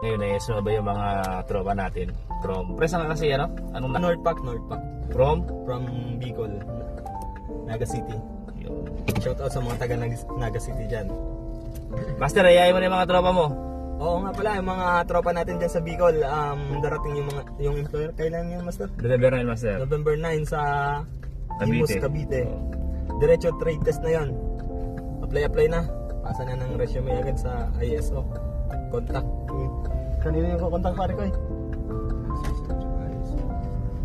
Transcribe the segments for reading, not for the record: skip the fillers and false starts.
Ngayon ay sumabay yung mga tropa natin. From, presa nga kasi ano? Anong na? North Pack. From? From Bicol, Naga City. Shout out sa mga taga Naga City dyan. Master, ayayin mo na yung mga tropa mo. Oo nga pala, yung mga tropa natin dyan sa Bicol, darating yung employer. Kailan yun, Master? November 9, Master. November 9 sa Cavite. Imus, Cavite. Diretso trade test na yon. Apply na. Pasa na ng resume agad sa ISO. Contact. Kanina yung contact pare ko eh.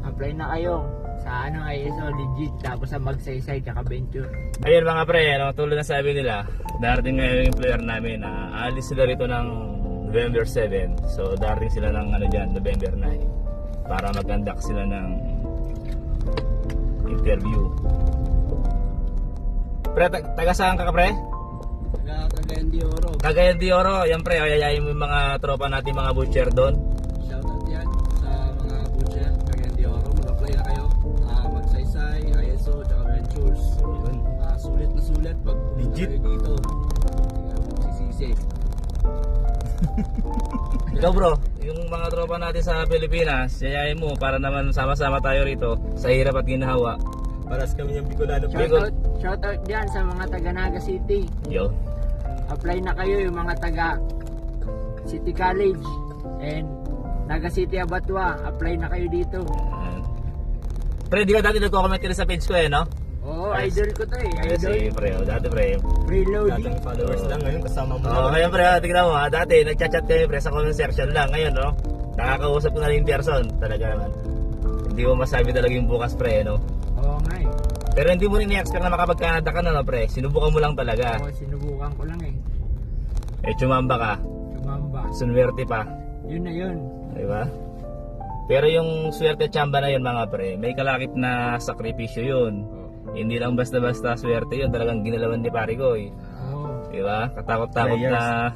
Apply na kayo sa ISO legit, tapos sa Magsaysay tsaka Venture. Ayun mga pre, ano, tulad na sabi nila, darating ngayon yung employer namin na aalis sila rito ng November 7. So darating sila ng ano dyan, November 9 para mag-conduct sila ng interview. Pre, taga saan ka pre? Cagayan de Oro. Cagayan de Oro. Yan pre, ayayin mo yung mga tropa natin, mga butcher doon. Shoutout yan sa mga butcher Cagayan de Oro. Mag-apply na kayo. Magsaysay, ISO, tsaka Ventures. Yun. Sulit na sulit pag Legit. kayo dito. Sisisi. Ikaw bro, yung mga tropa natin sa Pilipinas, yayain mo para naman sama-sama tayo rito sa hirap at ginhawa. Paras kami yung Bicolano. Shoutout dyan sa mga taga Naga City. Yo. Apply na kayo yung mga taga City College and Naga City Abattoir. Apply na kayo dito. Pre, di ka dati nagko-comment ka rin sa page ko eh, no? Oo, Yes. idol ko to eh. Yes, Idol. pre, dati pre. Preloading. Dating followers lang ngayon kasama mo. Oo, ngayon pre, tignan mo ha, dati nagchat-chat kami pre sa comment section lang. Ngayon, no? Nakakausap ko na rin in person. Talaga naman. Hindi mo masabi talaga yung bukas pre, no? Oo nga eh. Pero hindi mo rin i-expect na makapag-Canada ka na, no pre? Sinubukan mo lang talaga. Oo, sinubukan ko lang eh. Eh, chumamba ka. Sumamba. Sunwerte pa. Yun na yun. Di ba? Pero yung swerte tsamba na yun mga pre, may kalakip na sakripisyo yun. Hindi lang basta-basta swerte yun, talagang ginalawan ni Parigoy. Oo. Di ba? Katakot-takot Players. na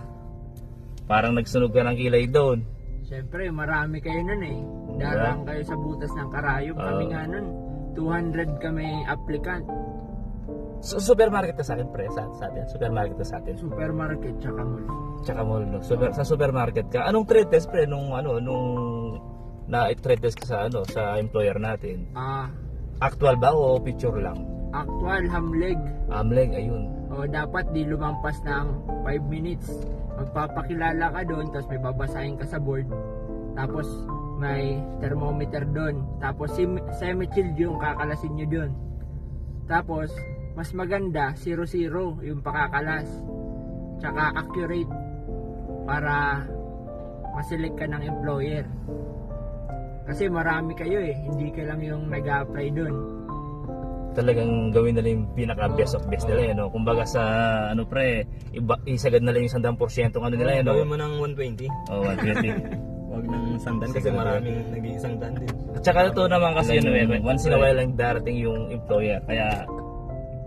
parang nagsunog ka ng kilay doon. Siyempre, marami kayo nun eh. Darang kayo sa butas ng karayom. Kami Oo. nga nun, 200 kami applicant. So, supermarket ka sa akin pre, sa atin. Supermarket ka sa atin. Supermarket tsaka mall. Tsaka mall, no? Sa supermarket ka. Anong trade test pre nung na-trade test ka sa sa employer natin? Actual ba o picture lang? Actual hamleg. Amleg, ayun. O dapat di lumampas ng 5 minutes. Magpapakilala ka doon, tapos may babasahin ka sa board. Tapos may thermometer doon. Tapos semi-chilled yung kakalasin nyo doon. Tapos mas maganda 0-0 yung pakakalas. Tsaka accurate para maselect ka ng employer. Kasi marami kayo eh, hindi ka lang yung nag-a-apply doon. Talagang gawin nila yung pinaka best of best nila, no? Kumbaga sa pre, isagad na lang yung 100% ng ano nila, no? Gawin mo ng 120. Oh, 120. Huwag ng sandan kasi maraming nag-iisang dan din. At saka ito naman kasi yun, once in a while lang darating yung employer. Kaya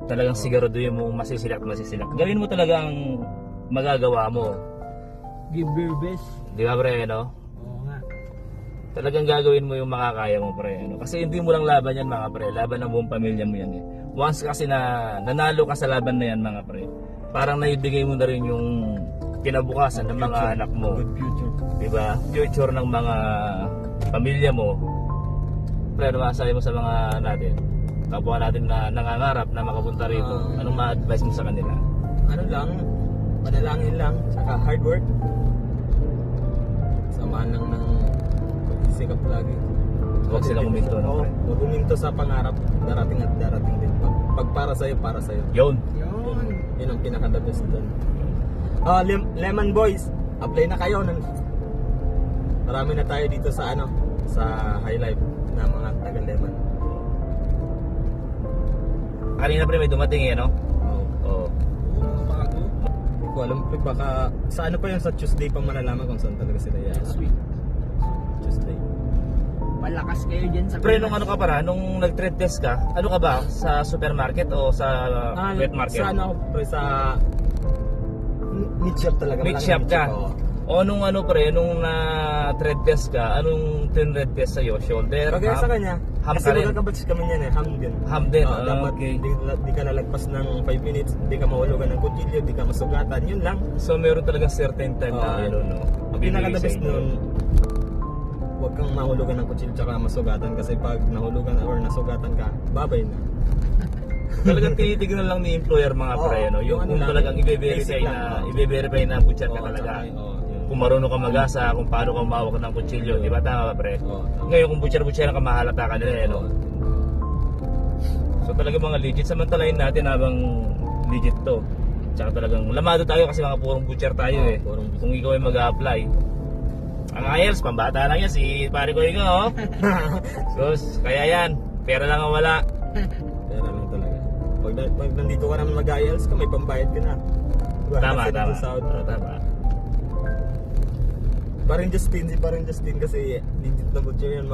talagang sigurado yung mong masisilak. Gawin mo talagang magagawa mo. Give your best. Di ba pre, no? Oo nga. Talagang gagawin mo yung makakaya mo pre, no? Kasi hindi mo lang laban yan mga pre, laban ng buong pamilya mo yan eh. Once kasi na nanalo ka sa laban na yan mga pre, parang naibigay mo na rin yung kinabukasan ng mga anak mo. Good future. Di ba? Future ng mga pamilya mo. Pre, ano masasabi mo sa mga natin? Kapwa natin na nangangarap na makapunta rito. Anong ma-advise mo sa kanila? Ano lang, panalangin lang, saka hard work. Samaan lang ng pagsisikap lagi. Huwag silang huminto, no, Oo, pre? huwag huminto sa pangarap, darating at darating din. Pag para sa'yo, para sa'yo. Yun. Yun. Yun ang pinaka-the best doon. Lemon Boys, apply na kayo. Marami na tayo dito sa sa High Life na mga taga-Lemon. Kanina pre may dumating eh, no? Oo. Oo. Mga bago. Hindi ko alam pre, baka sa pa yun, sa Tuesday pa malalaman kung saan talaga sila yan. Sweet. Tuesday. Malakas kayo dyan sa Pre, nung ano ka para, nung nag-trade test ka, ano ka ba? Sa supermarket o sa wet market? Sa pre, sa meat shop talaga. Meat malaking shop ka? oo. O nung pre, nung na-trade test ka, anong tin-red test sa'yo? Shoulder? Kagaya sa kanya, ham kasi ka rin? magkakabatch kami niyan eh, ham din. Ham din? Dapat Okay. di ka lalagpas ng 5 minutes, di ka mahulugan ng kutsilyo, di ka masugatan, yun lang. So meron talagang certain time na Oo. no? Ang pinaka-the best sa inyo. nun, huwag kang mahulugan ng kutsilyo tsaka masugatan kasi pag nahulugan or nasugatan ka, babay na. Talagang tinitignan lang ni employer mga Oo, pre, no? Yung yung ano kung lang, talagang i-verify basic lang, na, oo. i-verify na butcher ka Oo, talaga. tsaka, yun. Kung marunong ka mag-asa, kung paano ka umawak ng kutsilyo, di ba tama ba pre? Oo, tama. Ngayon kung butcher ka, mahalata ka nila, no? Oo. So talagang mga legit, samantalahin natin habang legit to. Tsaka talagang lamado tayo kasi mga purong butcher tayo Oo, eh. purong butcher. Kung ikaw ay mag-a-apply. Ang IELTS, pambata lang yan, si pare ko ikaw, oh. Sus, kaya yan, pera lang ang wala. Pera lang talaga. Pag nandito ka naman mag-IELTS ka, may pambayad ka na. Diba? Tama, Kasi tama. dito sa Saudi. Tama. Parang Justin kasi legit na butcher yan.